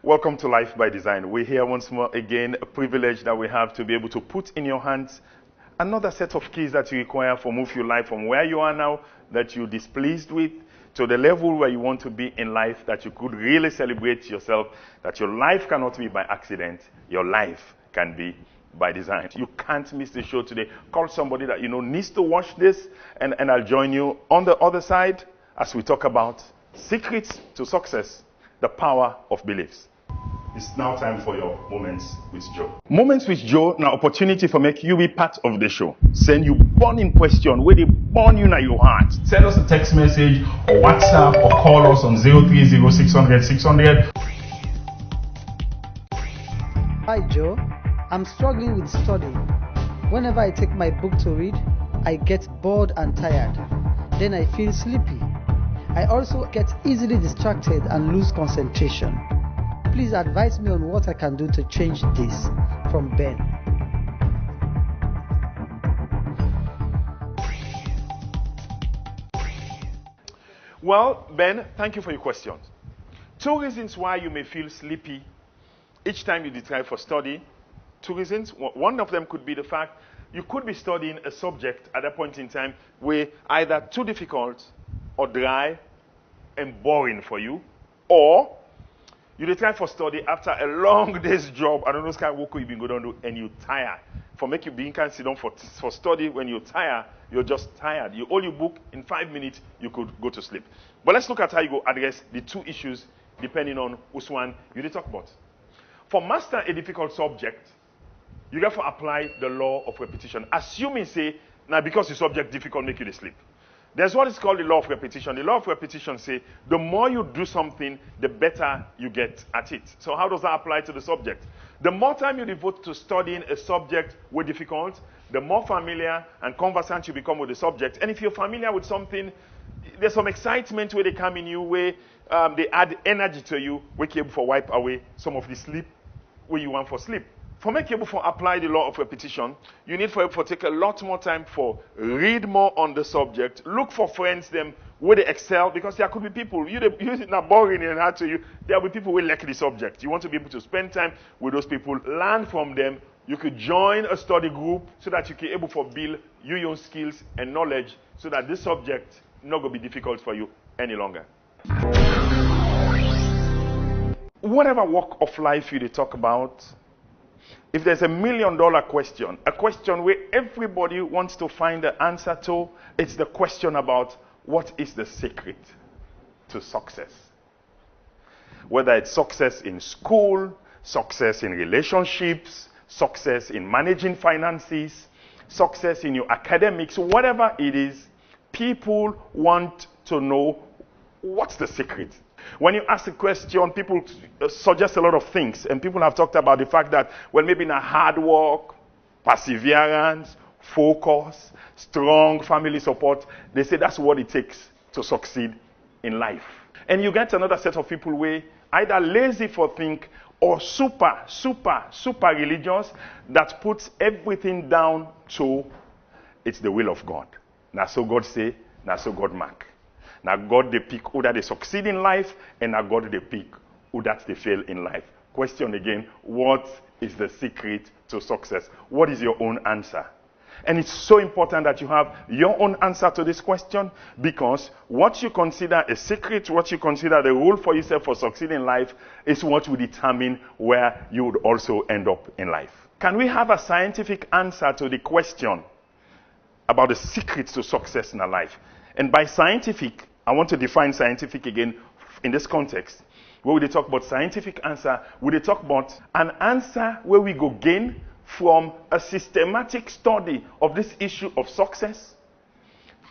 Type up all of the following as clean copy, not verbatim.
Welcome to Life by Design. We're here once more again, a privilege that we have to be able to put in your hands another set of keys that you require for move your life from where you are now, that you're displeased with, to the level where you want to be in life, that you could really celebrate yourself, that your life cannot be by accident, your life can be by design. You can't miss the show today. Call somebody that you know needs to watch this, and I'll join you on the other side as we talk about secrets to success, the power of beliefs. It's now time for your Moments with Joe. Moments with Joe, now opportunity for make you be part of the show. Send you burning question, where they burn you in your heart. Send us a text message or WhatsApp or call us on 030-600-600. Hi Joe, I'm struggling with studying. Whenever I take my book to read, I get bored and tired. Then I feel sleepy. I also get easily distracted and lose concentration. Please advise me on what I can do to change this. From Ben. Well, Ben, thank you for your questions. Two reasons why you may feel sleepy each time you decide for study. Two reasons. One of them could be the fact you could be studying a subject at that point in time where either too difficult or dry and boring for you, or you decide for study after a long day's job. I don't know what kind of work you've been going to do, and you tired. For make you being can sit down for study when you're tired, you're just tired. You hold your book, in 5 minutes, you could go to sleep. But let's look at how you go address the two issues depending on which one you talk about. For master a difficult subject, you have to apply the law of repetition. Assuming, say, now because the subject difficult make you sleep. There's what is called the law of repetition. The law of repetition says the more you do something, the better you get at it. So how does that apply to the subject? The more time you devote to studying a subject with difficult, the more familiar and conversant you become with the subject. And if you're familiar with something, there's some excitement where they come in you, where they add energy to you, wake you able for wipe away some of the sleep where you want for sleep. For make you able to apply the law of repetition, you need for take a lot more time for read more on the subject, look for friends them where they excel, because there could be people, you not boring and hard to you, there will be people who like the subject. You want to be able to spend time with those people, learn from them. You could join a study group so that you can able to build your own skills and knowledge so that this subject not going to be difficult for you any longer. Whatever walk of life you talk about, if there's $1 million question, a question where everybody wants to find the answer to, it's the question about what is the secret to success. Whether it's success in school, success in relationships, success in managing finances, success in your academics, whatever it is, people want to know what's the secret. When you ask a question, people suggest a lot of things. And people have talked about the fact that, well, maybe in a hard work, perseverance, focus, strong family support, they say that's what it takes to succeed in life. And you get another set of people where either lazy for think or super religious that puts everything down to it's the will of God. Now so God say, now so God mark. Now God they pick who that they succeed in life, and now God they pick who that they fail in life. Question again, what is the secret to success? What is your own answer? And it's so important that you have your own answer to this question, because what you consider a secret, what you consider the rule for yourself for succeeding in life, is what will determine where you would also end up in life. Can we have a scientific answer to the question about the secrets to success in our life? And by scientific, I want to define scientific again in this context. Where we talk about scientific answer, we talk about an answer where we go gain from a systematic study of this issue of success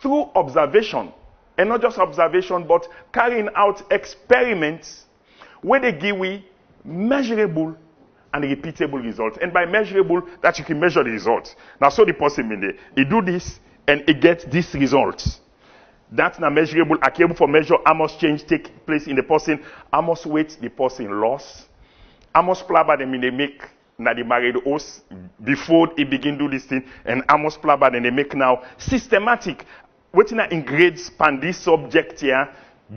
through observation, and not just observation, but carrying out experiments where they give we measurable and repeatable results. And by measurable, that you can measure the results. Now, so the person in there, he do this and he gets these results. That's not measurable. I able for measure how much change take place in the person, how much weight the person lost, how much plaba them they make na the married host before he begin do this thing, and how much plaba then they make now. Systematic. Waiting in grades span this subject here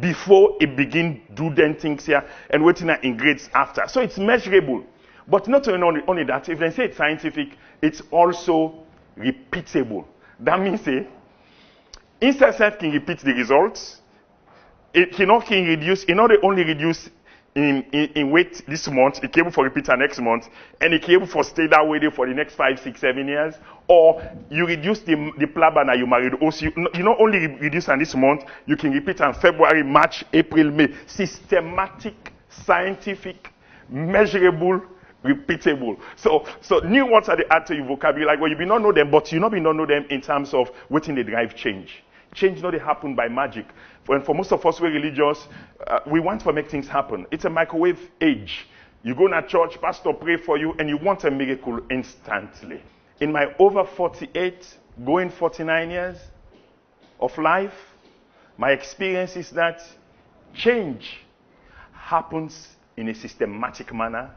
before it begin do them things here, and waiting in grades after. So it's measurable. But not only that, if they say it's scientific, it's also repeatable. That means insect cell can repeat the results. It cannot reduce. It not only reduce in weight this month, it can able for repeat next month, and it can able for stay that way for the next 5, 6, 7 years. Or you reduce the plaba that you married. Also, you not only reduce on this month, you can repeat on February, March, April, May. Systematic, scientific, measurable, repeatable. So new words are the add to your vocabulary. Like, well, you be not know them, but you not be not know them in terms of waiting they drive change. Change not happen by magic. For most of us, we're religious. We want to make things happen. It's a microwave age. You go to church, pastor pray for you, and you want a miracle instantly. In my over 48, going 49 years of life, my experience is that change happens in a systematic manner,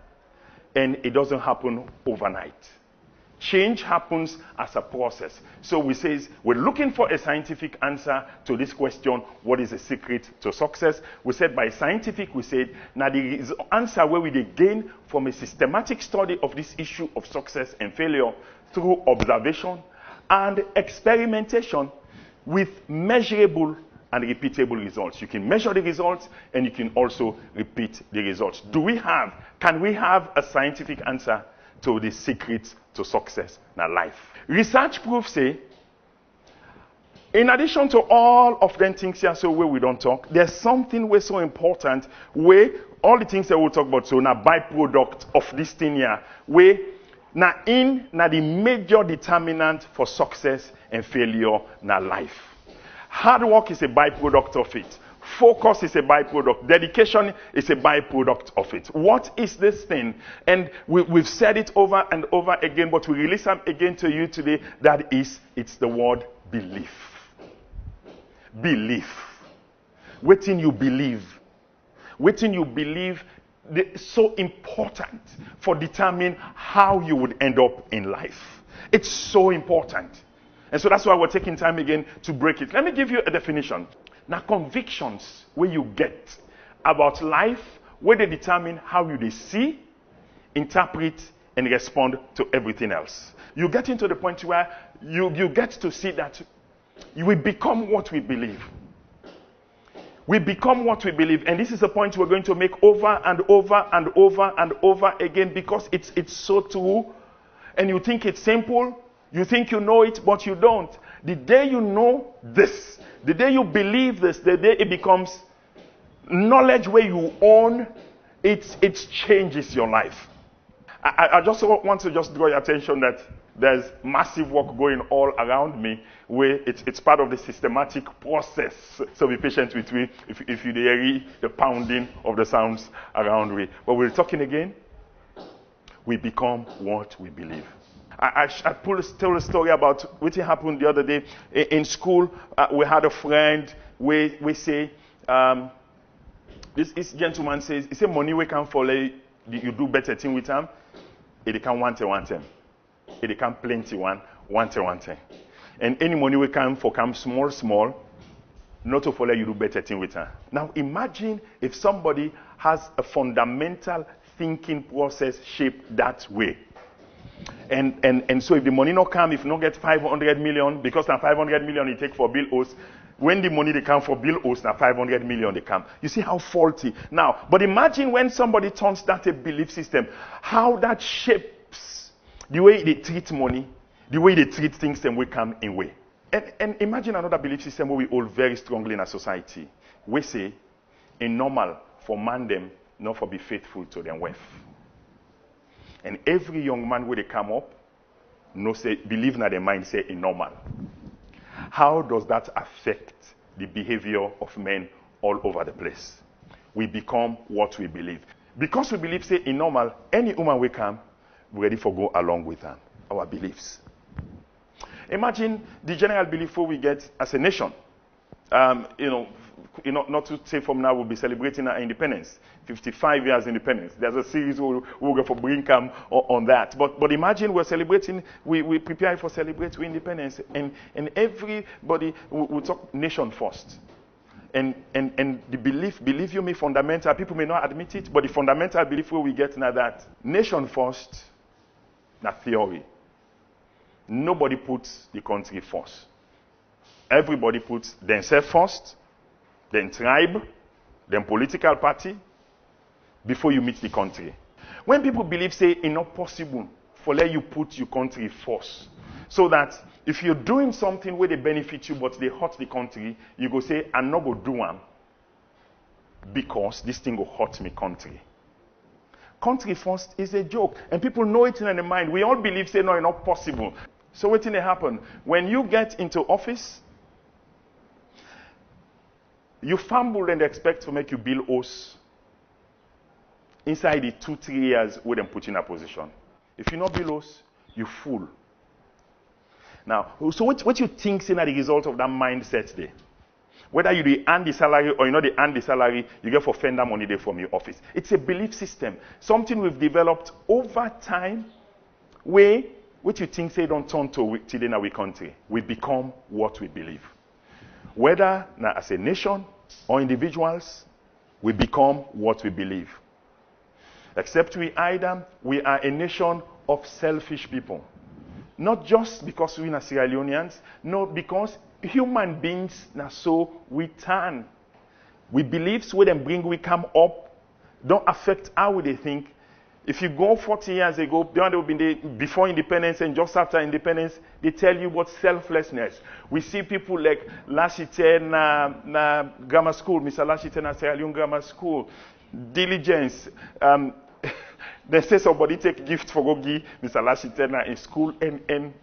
and it doesn't happen overnight. Change happens as a process. So we say we're looking for a scientific answer to this question, what is the secret to success? We said by scientific, we said, now the answer where we gain from a systematic study of this issue of success and failure through observation and experimentation with measurable and repeatable results. You can measure the results and you can also repeat the results. Can we have a scientific answer to the secrets to success in life? Research proves in addition to all of them things here, so where we don't talk, there's something where so important, where all the things that we'll talk about, so now byproduct of this thing here, where now the major determinant for success and failure in life. Hard work is a byproduct of it. Focus is a byproduct. Dedication is a byproduct of it. What is this thing? And we've said it over and over again, but we release them again to you today. It's the word belief. Belief. Waiting you believe. Waiting you believe is so important for determining how you would end up in life. It's so important. And so that's why we're taking time again to break it. Let me give you a definition. Now, convictions where you get about life, where they determine how you see, interpret, and respond to everything else. You get into the point where you get to see that you will become what we believe. We become what we believe. And this is a point we're going to make over and over and over and over again because it's so true. And you think it's simple. You think you know it, but you don't. The day you know this, the day you believe this, the day it becomes knowledge where you own, it changes your life. I just want to just draw your attention that there's massive work going all around me where it's part of the systematic process. So be patient with me if you hear the pounding of the sounds around me. But we're talking again. We become what we believe. I tell a story about what happened the other day in school. We had a friend. We say this gentleman says, he said money we can follow. You do better thing with him. It can want him. It can plenty want him. And any money we can for come small, not to follow you do better thing with him. Now imagine if somebody has a fundamental thinking process shaped that way. And so if the money not come, if you not get 500 million, because now 500 million it take for bill host, when the money they come for bill host, now 500 million they come. You see how faulty. Now, but imagine when somebody turns that a belief system, how that shapes the way they treat money, the way they treat things, and we come in way. And imagine another belief system where we hold very strongly in a society. We say, it's normal for man them not for be faithful to their wife. And every young man where they come up, believe in their mind, say it's normal. How does that affect the behavior of men all over the place? We become what we believe. Because we believe, say it's normal, any woman we come, we're ready for go along with them, our beliefs. Imagine the general belief we get as a nation. Not to say from now we'll be celebrating our independence, 55 years independence. There's a series we'll go for Brinkam on that. But imagine we're celebrating, we prepare for celebrating independence, and everybody will talk nation first. And the believe you me, fundamental, people may not admit it, but the fundamental belief where we get now that nation first, not theory. Nobody puts the country first. Everybody puts themselves first, then tribe, then political party, before you meet the country. When people believe, say, it's not possible for let you put your country first, so that if you're doing something where they benefit you but they hurt the country, you go say, I'm not going to do them because this thing will hurt me country. Country first is a joke, and people know it in their mind. We all believe, say, no, it's not possible. So what thing happen? When you get into office, you fumble and expect to make you build house inside the 2-3 years where them put you in a position. If you not build house, you fool. Now, so what you think is the result of that mindset there? Whether you earn the salary or you not earn the salary, you get for fender money there from your office. It's a belief system. Something we've developed over time where what you think say don't turn to today in our country. We become what we believe. Whether now as a nation or individuals, we become what we believe. Except we either, we are a nation of selfish people. Not just because we are Sierra Leoneans, no, because human beings now so we turn. We believe so when we come up, don't affect how they think. If you go 40 years ago, before independence and just after independence, they tell you what selflessness. We see people like Lashite na grammar school, Mr. Lashite na Sierra Leone grammar school, diligence. They say somebody take gift for Gogi, Mr. Lashite na in school, and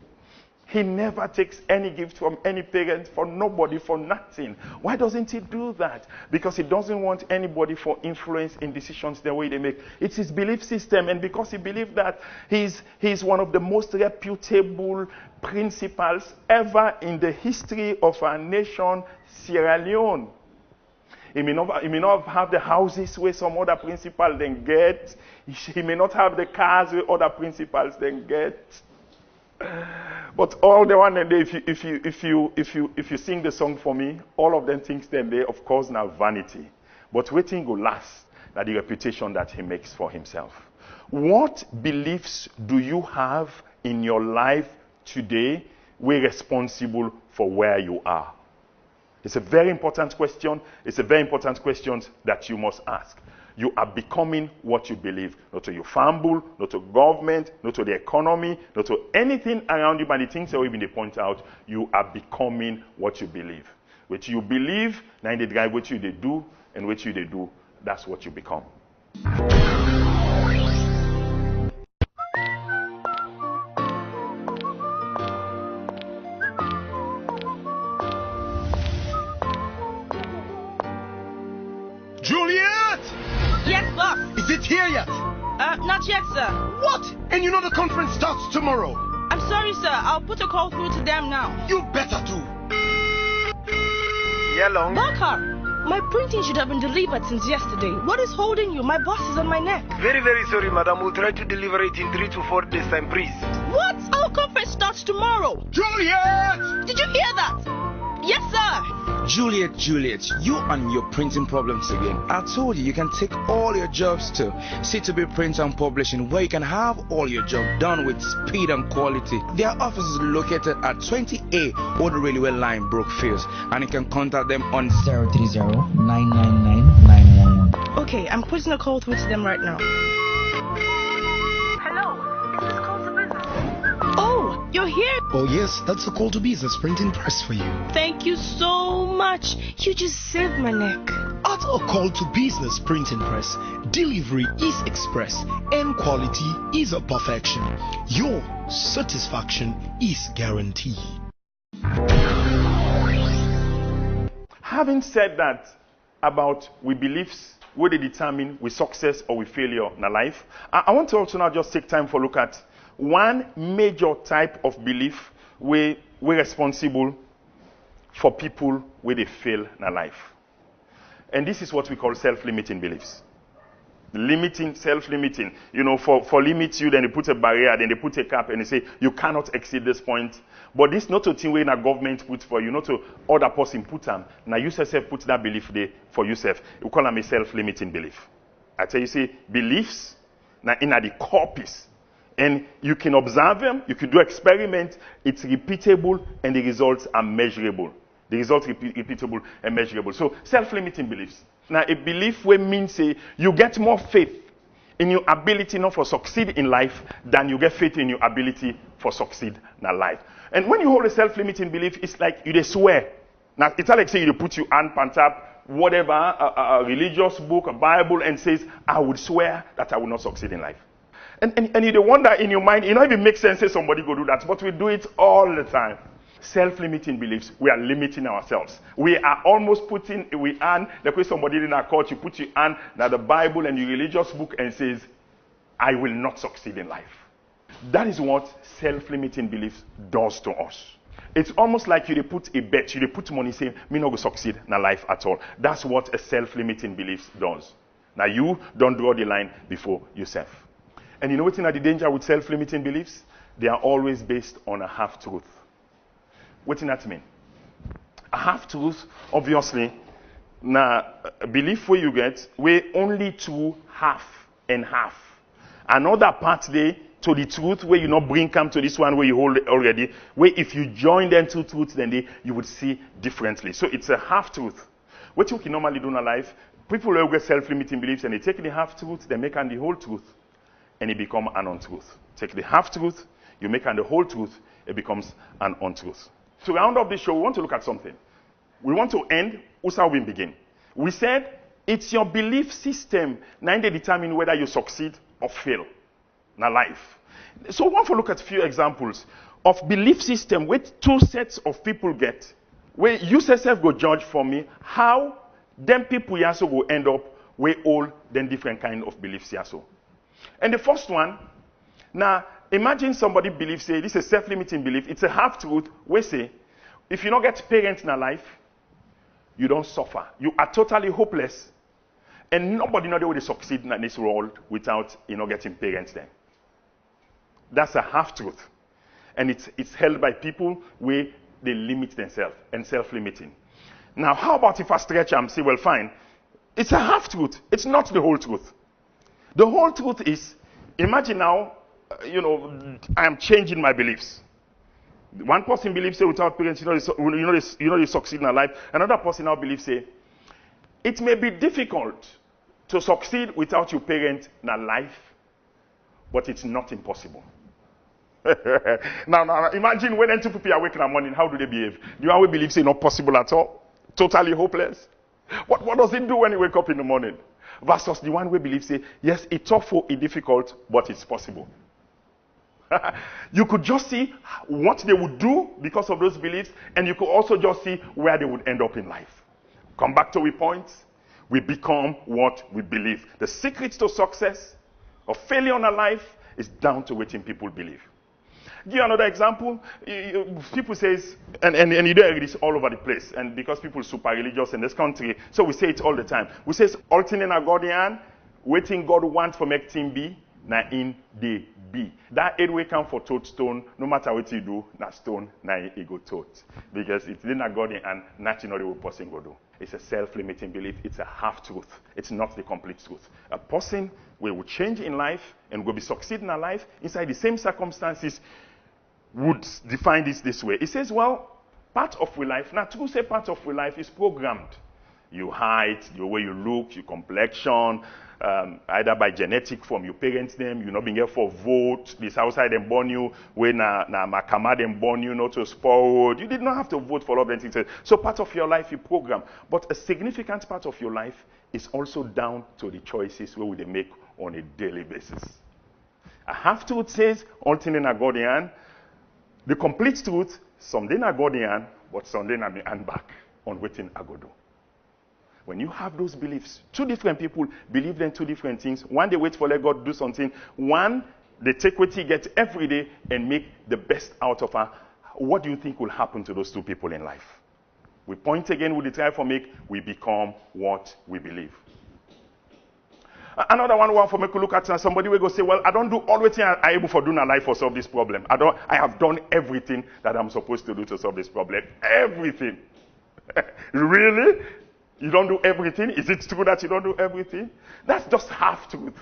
he never takes any gift from any parent, for nobody, for nothing. Why doesn't he do that? Because he doesn't want anybody for influence in decisions the way they make. It's his belief system, and because he believes that he's one of the most reputable principals ever in the history of our nation, Sierra Leone. He may not have the houses where some other principals then get. He may not have the cars where other principals then get. But all the one and day, if you sing the song for me, all of them things then they of course now vanity. But waiting will last that the reputation that he makes for himself. What beliefs do you have in your life today? We're responsible for where you are. It's a very important question. It's a very important question that you must ask. You are becoming what you believe. Not to your family, not to government, not to the economy, not to anything around you, but the things that even they point out, you are becoming what you believe. What you believe, now in the drive what you they do, and what you they do, that's what you become. Juliet! Yes, boss. Is it here yet? Not yet, sir. What? And you know the conference starts tomorrow. I'm sorry, sir. I'll put a call through to them now. You better do. Yeah, long. Bakar, my printing should have been delivered since yesterday. What is holding you? My boss is on my neck. Very, very sorry, madam. We'll try to deliver it in 3 to 4 days time, please. What? Our conference starts tomorrow. Juliet! Did you hear that? Yes, sir. Juliet, you and your printing problems again. I told you can take all your jobs to C2B Print and Publishing, where you can have all your job done with speed and quality. Their office is located at 20A Old Railway Line, Brookfields, and you can contact them on 030-999-911. Okay, I'm putting a call through to them right now. Hello, is this call to business? Oh, you're here. Oh yes, that's a call to business printing press for you. Thank you so much. You just saved my neck. At a call to business printing press, delivery is express and quality is a perfection. Your satisfaction is guaranteed. Having said that about we beliefs, what they determine with success or with failure in our life, I want to also now just take time for a look at one major type of belief we're responsible for people where they fail in life. And this is what we call self-limiting beliefs. Limiting, self-limiting. You know, for limit you, then they put a barrier, then they put a cap, and they say, you cannot exceed this point. But this not a thing where a government put for you, not to other person put them. Now you yourself put that belief there for yourself. You call them a self-limiting belief. I tell you, say, beliefs, now in the corpus. And you can observe them, you can do experiments, it's repeatable, and the results are measurable. The results repeatable and measurable. So, self-limiting beliefs. Now, a belief will mean, say, you get more faith in your ability not for succeed in life than you get faith in your ability for succeed in life. And when you hold a self-limiting belief, it's like you swear. Now, it's not like say you put your hand on top, whatever, a religious book, a Bible, and says, I would swear that I will not succeed in life. And you wonder in your mind, it even makes sense say somebody go do that, but we do it all the time. Self-limiting beliefs, we are limiting ourselves. We are almost putting, like when somebody in our court, you put your hand at the Bible and your religious book and says, I will not succeed in life. That is what self-limiting beliefs does to us. It's almost like you put a bet, you put money saying, me not going to succeed in life at all. That's what a self-limiting belief does. Now you don't draw the line before yourself. And you know what's in the danger with self-limiting beliefs? They are always based on a half-truth. What does that mean? A half-truth, obviously, now a belief where you get, where only two half and half. Another part there to the truth where you not bring come to this one where you hold it already, where if you join them two truths, then you would see differently. So it's a half-truth. What you can normally do in life, people who get self-limiting beliefs and they take the half-truth, they make on the whole truth, and it becomes an untruth. Take the half-truth, you make on the whole truth, it becomes an untruth. To round up this show, we want to look at something. We want to end, that's how we begin. We said, it's your belief system that determine whether you succeed or fail in life. So we want to look at a few examples of belief system where two sets of people get, where you yourself go judge for me, how them people also go end up where all them different kind of beliefs also. And the first one, now, imagine somebody believes, say, this is a self-limiting belief. It's a half-truth. We say, if you don't get parents in life, you don't suffer. You are totally hopeless. And nobody knows they will succeed in this world without getting parents then. That's a half-truth. And it's held by people where they limit themselves and self-limiting. Now, how about if I stretch and say, well, fine. It's a half-truth. It's not the whole truth. The whole truth is, imagine now, I am changing my beliefs. One person believes, say, without parents, you succeed in life. Another person now believes, say, it may be difficult to succeed without your parents in life, but it's not impossible. now, imagine when two people are waking up in the morning, how do they behave? Do you always believe, say, not possible at all? Totally hopeless? What does it do when you wake up in the morning? Versus the one who believes, say, yes, it's tough, it's difficult, but it's possible. You could just see what they would do because of those beliefs, and you could also just see where they would end up in life. Come back to our point. We become what we believe. The secret to success or failure in our life is down to what people believe. Give you another example. People say, and you do hear this all over the place, and because people are super religious in this country, so we say it all the time. We say, all things in a God, waiting God wants for make thing be, na in they be. That aid way come for toad stone, no matter what you do, na stone, na it go toad. Because it's in a God and nothing other person go do. It's a self-limiting belief. It's a half-truth. It's not the complete truth. A person will change in life and will be succeed in a life inside the same circumstances would define this way. It says, well, part of your life, now to say part of your life is programmed. Your height, the way you look, your complexion, either by genetic from your parents' name, you not being here for vote, this outside them born you, when Makama them born you, not to spoil. You did not have to vote for all of them things. So part of your life you program. But a significant part of your life is also down to the choices where they make on a daily basis. A half-truth says, all things in a God hand. The complete truth, someday I go in, but someday I may hand back on waiting I go do. When you have those beliefs, two different people believe in two different things. One, they wait for let God do something. One, they take what he gets every day and make the best out of her. What do you think will happen to those two people in life? We point again, we try for make, we become what we believe. Another one for me to look at somebody will go say, well, I don't do all the things I'm able to do in my life to solve this problem. I have done everything that I'm supposed to do to solve this problem. Everything. Really? You don't do everything? Is it true that you don't do everything? That's just half truth.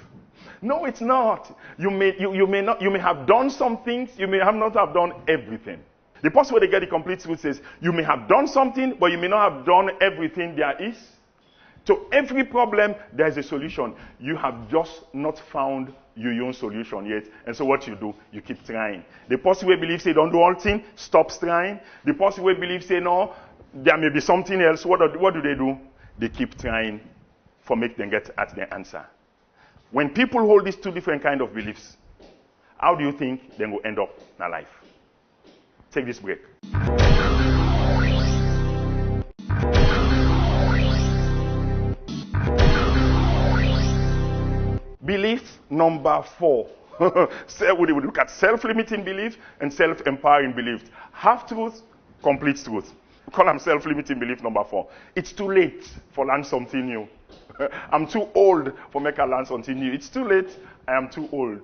No, it's not. You may have done some things, you may not have done everything. The possible way to get the complete truth says, you may have done something, but you may not have done everything there is. To every problem, there is a solution. You have just not found your own solution yet. And so what you do, you keep trying. The possible way believes say, don't do all things, stops trying. The possible way believes say, no, there may be something else. What do they do? They keep trying for make them get at the answer. When people hold these two different kind of beliefs, how do you think they will end up in their life? Take this break. Belief number 4. We look at self-limiting belief and self-empowering belief. Half-truth, complete truth. We call them self-limiting belief number 4. It's too late for learn something new. I'm too old for make I learn something new. It's too late. I am too old.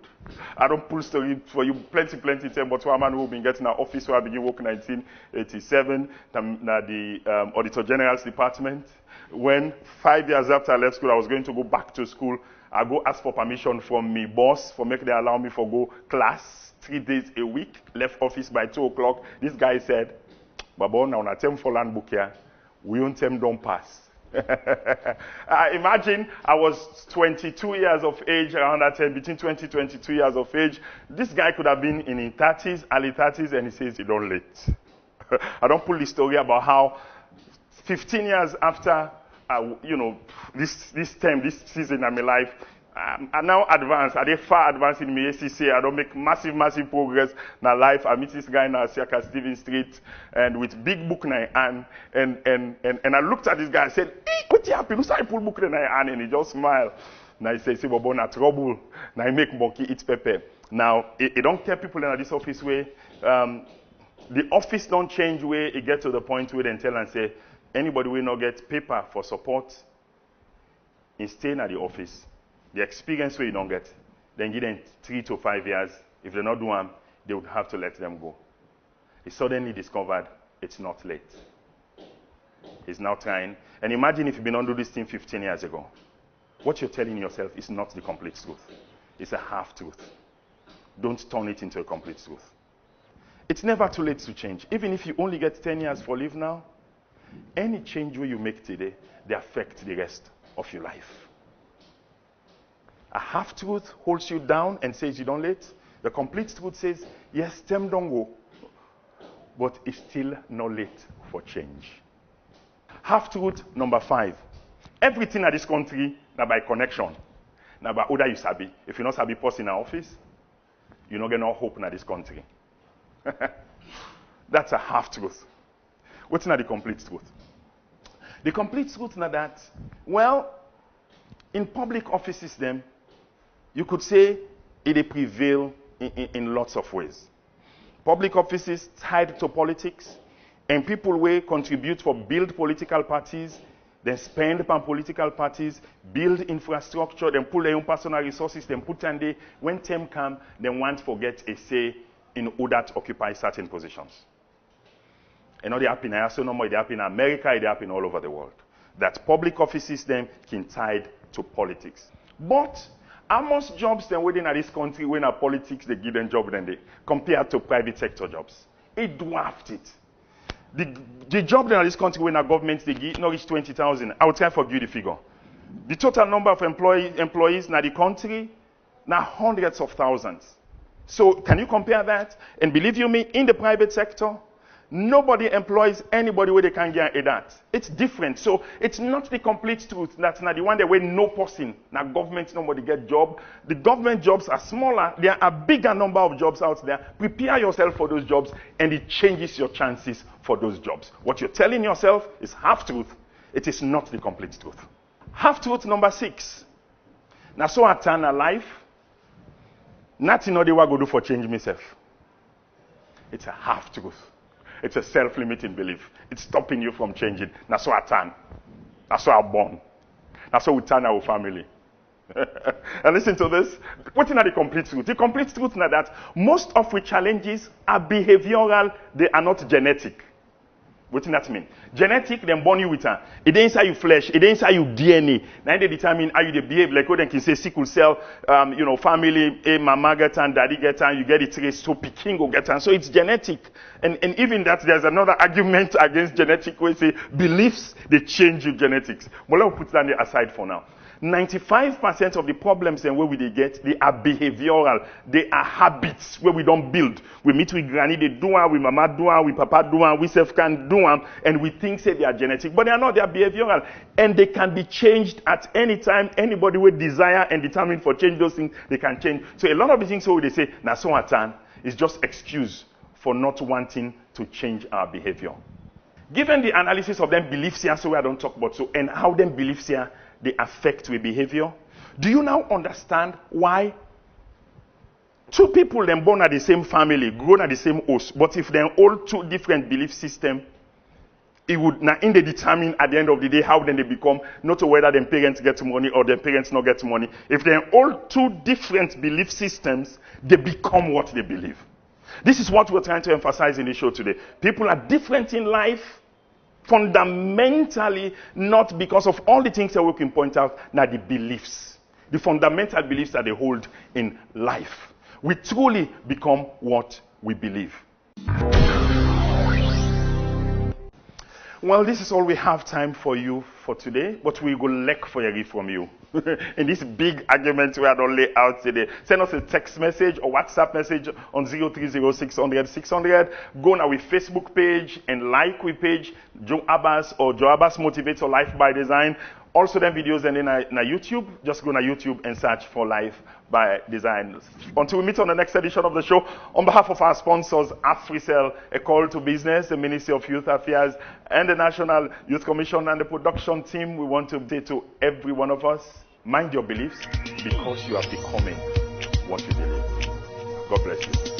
I don't pull story for you plenty time, but one man who been getting an office where I began work in 1987, the Auditor General's department. When 5 years after I left school, I was going to go back to school. I go ask for permission from my boss for make they allow me for go class 3 days a week. Left office by 2 o'clock. This guy said, Babo, now na term for land book here. We on term don't pass. Imagine I was 22 years of age around that time, between 20 and 22 years of age. This guy could have been in his 30s, early 30s, and he says he don't late. I don't pull the story about how 15 years after this season in my life, I now advance. I did far advanced in my ACC. I don't make massive progress in my life. I meet this guy now at Circa Stephen Street, and with big book in my hand, and I looked at this guy and said, "Hey, what happened? Who's I pull book in my hand?" And he just smiled. Now he says, "See, Bobo, na trouble. Now I make monkey eat pepper." Now it don't tell people in this office way. The office don't change way. It get to the point where they tell and say, anybody will not get paper for support in staying at the office. The experience where you don't get, then give them 3 to 5 years. If they not do them, they would have to let them go. He suddenly discovered it's not late. He's now trying. And imagine if you've been on do this thing 15 years ago. What you're telling yourself is not the complete truth. It's a half truth. Don't turn it into a complete truth. It's never too late to change. Even if you only get 10 years for live now, any change you make today, they affect the rest of your life. A half-truth holds you down and says you don't late. The complete truth says, yes, them don't go, but it's still not late for change. Half-truth number 5. Everything in this country now by connection. Now by other you sabi. If you not sabi post in our office, you not get no hope in this country. That's a half-truth. What's not the complete truth? The complete truth now that, well, in public offices then, you could say it prevail in lots of ways. Public offices tied to politics, and people will contribute for build political parties, then spend on political parties, build infrastructure, then pull their own personal resources, then put on there. When time comes, they want to get a say in order to occupy certain positions. And not they happen in so no more, they happen in America, they happen all over the world. That public offices then can tied to politics. But how much jobs then within this country when a politics they give them job then they compared to private sector jobs? It dwarfed it. The job in this country when a government they give not reach 20,000. I will try for you the figure. The total number of employees in the country now hundreds of thousands. So can you compare that? And believe you me, in the private sector, nobody employs anybody where they can get that. It's different. So it's not the complete truth. That's not the one that way no person. Now government nobody get job. The government jobs are smaller. There are a bigger number of jobs out there. Prepare yourself for those jobs and it changes your chances for those jobs. What you're telling yourself is half truth. It is not the complete truth. Half truth number 6. Now so I turn a life. Nothing no they will go do for change myself. It's a half truth. It's a self-limiting belief. It's stopping you from changing. That's why I turn. That's why I'm born. That's why we turn our family. And listen to this. What's not the complete truth? The complete truth is that most of the challenges are behavioral. They are not genetic. What does that mean? Genetic, then born you with her. It ain't inside your flesh. It ain't inside your DNA. Now they determine how you behave. Like what they can say, sickle cell, family, mama get and daddy get and you get it traced, so Peking go get and so it's genetic. And even that, there's another argument against genetic where say beliefs, they change your genetics. But let's put that aside for now. 95% of the problems and where we they get, they are behavioral. They are habits where we don't build. We meet with granny, they do one, with mama do one, with papa do one, we self can do one, and we think say they are genetic, but they are not. They are behavioral, and they can be changed at any time. Anybody with desire and determined for change those things, they can change. So a lot of the things so they say, "Na so atan," is just excuse for not wanting to change our behavior. Given the analysis of them beliefs here, so I don't talk about so and how them beliefs here they affect with behavior. Do you now understand why two people then born at the same family, grown at the same house, but if they're all two different belief systems, it would now in the determine at the end of the day how then they become, not whether their parents get money or their parents not get money. If they're all two different belief systems, they become what they believe. This is what we're trying to emphasize in the show today. People are different in life, fundamentally, not because of all the things that we can point out, now the beliefs, the fundamental beliefs that they hold in life. We truly become what we believe. Well, this is all we have time for you for today, but we will lack for you from you. In this big argument we had only out today. Send us a text message or WhatsApp message on 030-600-600. Go on our Facebook page and like we page Joe Abbas or Joe Abbas Motivator Life by Design. Also them videos and then na YouTube. Just go on YouTube and search for Life by Design. Until we meet on the next edition of the show, on behalf of our sponsors, AfriCell, A Call to Business, the Ministry of Youth Affairs, and the National Youth Commission and the production team, we want to say to every one of us, mind your beliefs because you are becoming what you believe. God bless you.